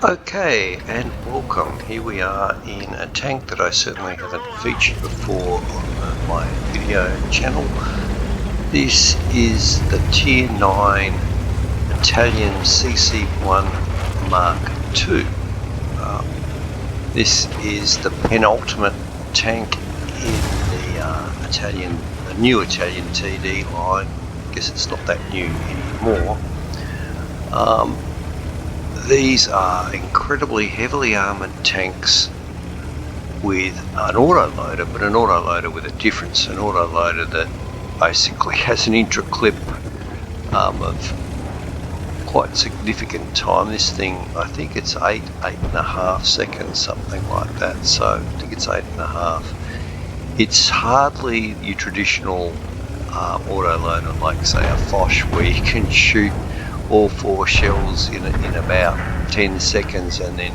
Okay, and welcome. Here we are in a tank that I certainly haven't featured before on my video channel. This is the Tier 9 Italian CC-1 Mark II. This is the penultimate tank in the new Italian TD line. I guess it's not that new anymore. These are incredibly heavily armoured tanks with an autoloader, but an autoloader with a difference, an autoloader that basically has an intra-clip of quite significant time. This thing, I think it's 8.5 seconds, something like that, so I think it's 8.5. It's hardly your traditional autoloader like say a Foch where you can shoot all 4 shells in about 10 seconds and then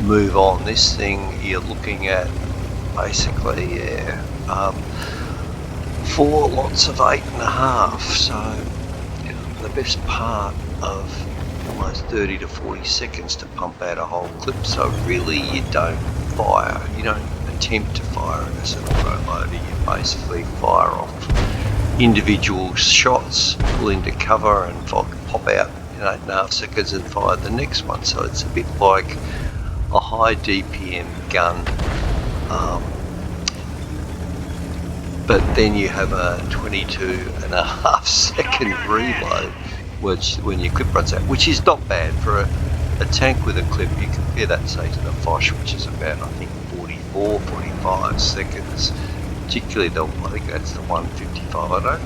move on. This thing you're looking at basically 4 lots of 8.5, so the best part of almost 30 to 40 seconds to pump out a whole clip. So really you don't attempt to fire it as an autoloader. You basically fire off individual shots, pull into cover and pop out in 8.5 seconds and fire the next one. So it's a bit like a high DPM gun, but then you have a 22.5 second reload when your clip runs out, which is not bad for a tank with a clip. You compare that say to the Foch, which is about I think 45 seconds. Particularly I think that's the 155. I don't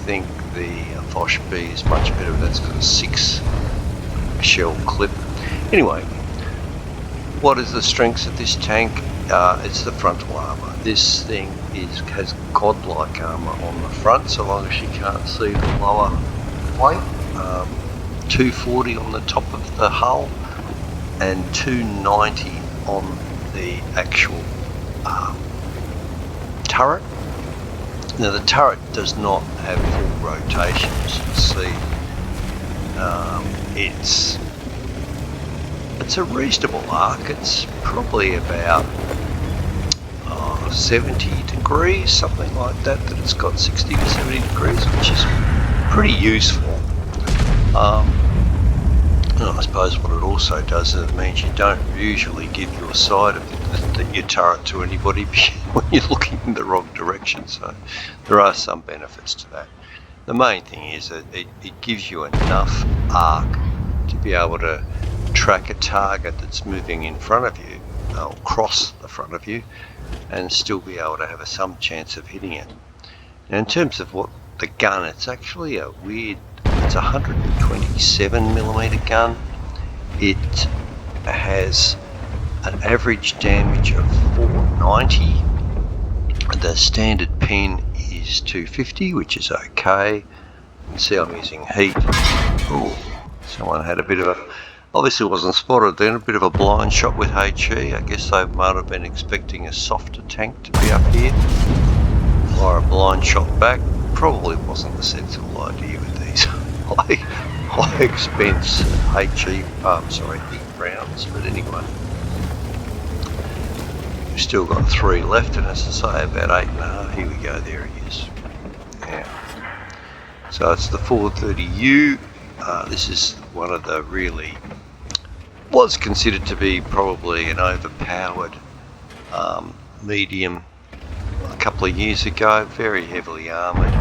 think the Foch B is much better. That's got a 6 shell clip. Anyway, what is the strengths of this tank? It's the frontal armour. This thing has godlike armour on the front, so long as you can't see the lower plate. 240 on the top of the hull and 290 on the actual turret. Now the turret does not have full rotation, as you can see. It's a reasonable arc. It's probably about 70 degrees, something like that it's got 60 to 70 degrees, which is pretty useful. And I suppose what it also does is it means you don't usually give your side of your turret to anybody when you're looking in the wrong direction, so there are some benefits to that. The main thing is that it gives you enough arc to be able to track a target that's moving in front of you, or cross the front of you, and still be able to have some chance of hitting it. Now in terms of what the gun, it's actually it's a 127mm gun. It has an average damage of 490. The standard pen is 250, which is okay. You can see I'm using heat. Oh, someone had a bit of obviously wasn't spotted then, a bit of a blind shot with HE. I guess they might have been expecting a softer tank to be up here. Fire a blind shot back. Probably wasn't a sensible idea with these high expense heat rounds, but anyway. We've still got 3 left, and as I say, about 8.5. Here we go, there he is. Yeah. So it's the 430U. This is one of the was considered to be probably an overpowered medium a couple of years ago. Very heavily armoured.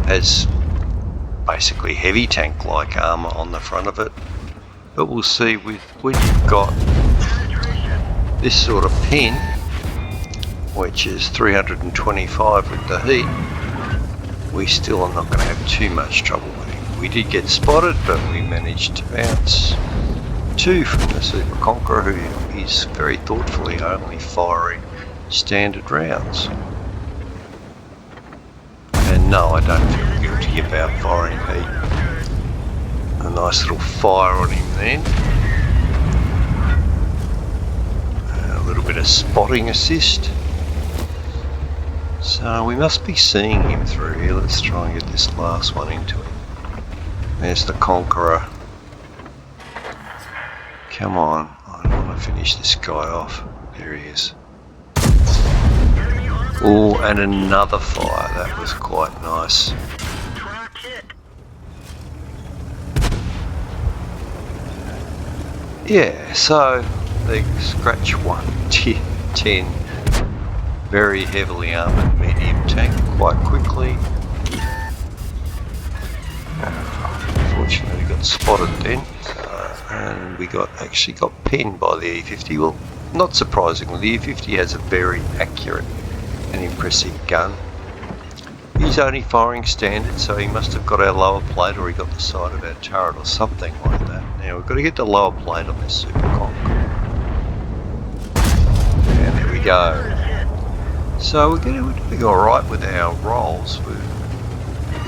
Has basically heavy tank like armour on the front of it. But we'll see when you've got this sort of pen, which is 325 with the heat, we still are not going to have too much trouble with him. We did get spotted, but we managed to bounce 2 from the Super Conqueror, who is very thoughtfully only firing standard rounds. And no, I don't feel guilty about firing heat. A nice little fire on him then. A little bit of spotting assist. So we must be seeing him through here. Let's try and get this last one into him. There's the Conqueror Come on, I want to finish this guy off. There he is. Oh, and another fire. That was quite nice. Yeah, so the Scratch 1 Tier 10 very heavily armoured medium tank quite quickly. Unfortunately we got spotted then, and we actually got pinned by the E50. Well, not surprisingly, the E50 has a very accurate and impressive gun. He's only firing standard, so he must have got our lower plate, or he got the side of our turret or something like that. Now we've got to get the lower plate on this Super Conk. And there we go. So we're doing alright with our rolls. We're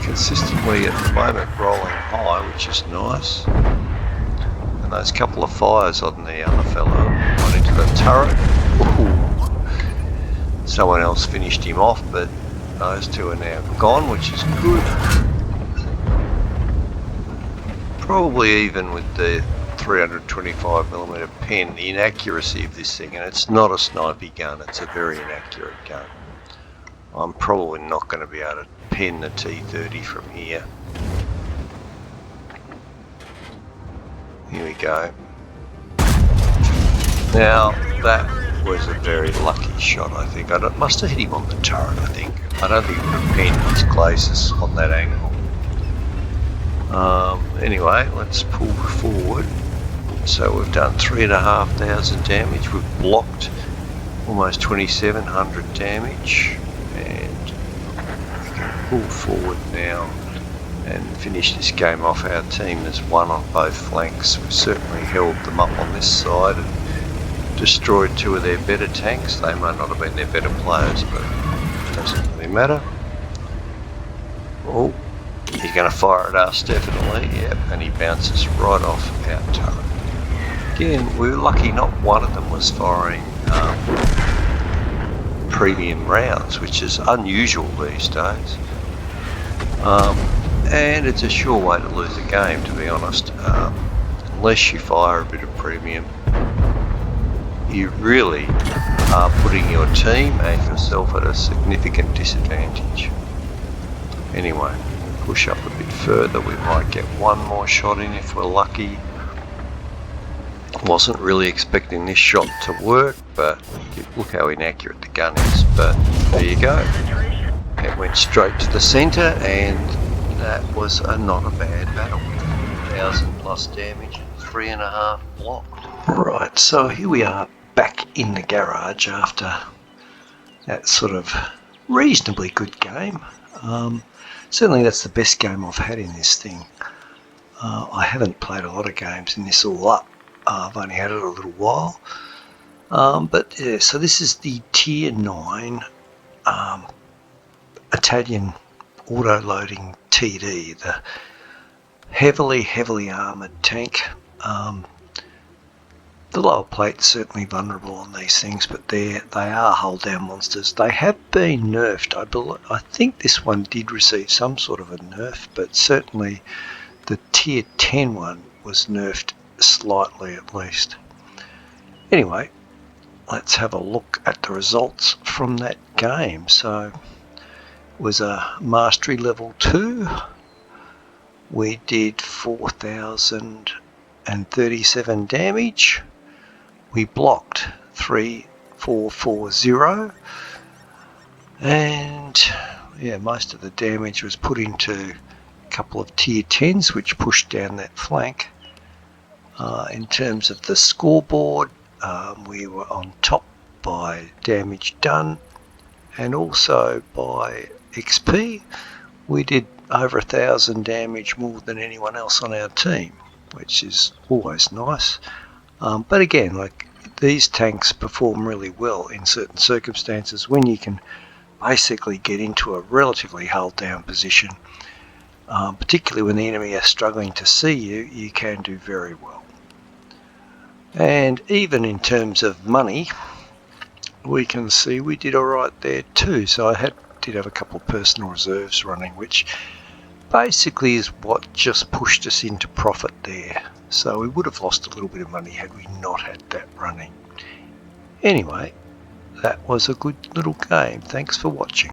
consistently at the moment rolling high, which is nice. And those couple of fires on the other fellow, one into the turret. Ooh. Someone else finished him off, but those two are now gone, which is good. Probably even with the 325mm pen, the inaccuracy of this thing, and it's not a snipey gun, it's a very inaccurate gun. I'm probably not going to be able to pen the T30 from here. Here we go. Now that was a very lucky shot, I think. I must have hit him on the turret, I think. I don't think it would have penned his glacis on that angle. Anyway, let's pull forward. So we've done 3,500 damage. We've blocked almost 2,700 damage, and we can pull forward now and finish this game off. Our team has won on both flanks. We've certainly held them up on this side and destroyed two of their better tanks. They might not have been their better players, but it doesn't really matter. Oh, he's going to fire at us, definitely. Yep, and he bounces right off our turret. Again, we were lucky not one of them was firing premium rounds, which is unusual these days. And it's a sure way to lose a game, to be honest. Unless you fire a bit of premium, you really are putting your team and yourself at a significant disadvantage. Anyway, push up a bit further, we might get one more shot in if we're lucky. Wasn't really expecting this shot to work, but look how inaccurate the gun is, but there you go. It went straight to the centre, and that was not a bad battle. 1,000 plus damage, 3.5 blocked. Right, so here we are back in the garage after that sort of reasonably good game. Certainly that's the best game I've had in this thing. I haven't played a lot of games in this all up. I've only had it a little while. But yeah, so this is the Tier 9 Italian auto-loading TD, the heavily armoured tank. The lower plate's certainly vulnerable on these things, but they are hull-down monsters. They have been nerfed. I think this one did receive some sort of a nerf, but certainly the Tier 10 one was nerfed slightly at least. Anyway, let's have a look at the results from that game. So it was a mastery level 2. We did 4,037 damage. We blocked 3,440, and yeah, most of the damage was put into a couple of Tier 10s which pushed down that flank. In terms of the scoreboard, we were on top by damage done and also by XP. We did over 1,000 damage more than anyone else on our team, which is always nice. But again, like, these tanks perform really well in certain circumstances when you can basically get into a relatively hull down position. Particularly when the enemy are struggling to see you, you can do very well. And even in terms of money, we can see we did alright there too. So I did have a couple of personal reserves running, which basically is what just pushed us into profit there. So we would have lost a little bit of money had we not had that running. Anyway, that was a good little game. Thanks for watching.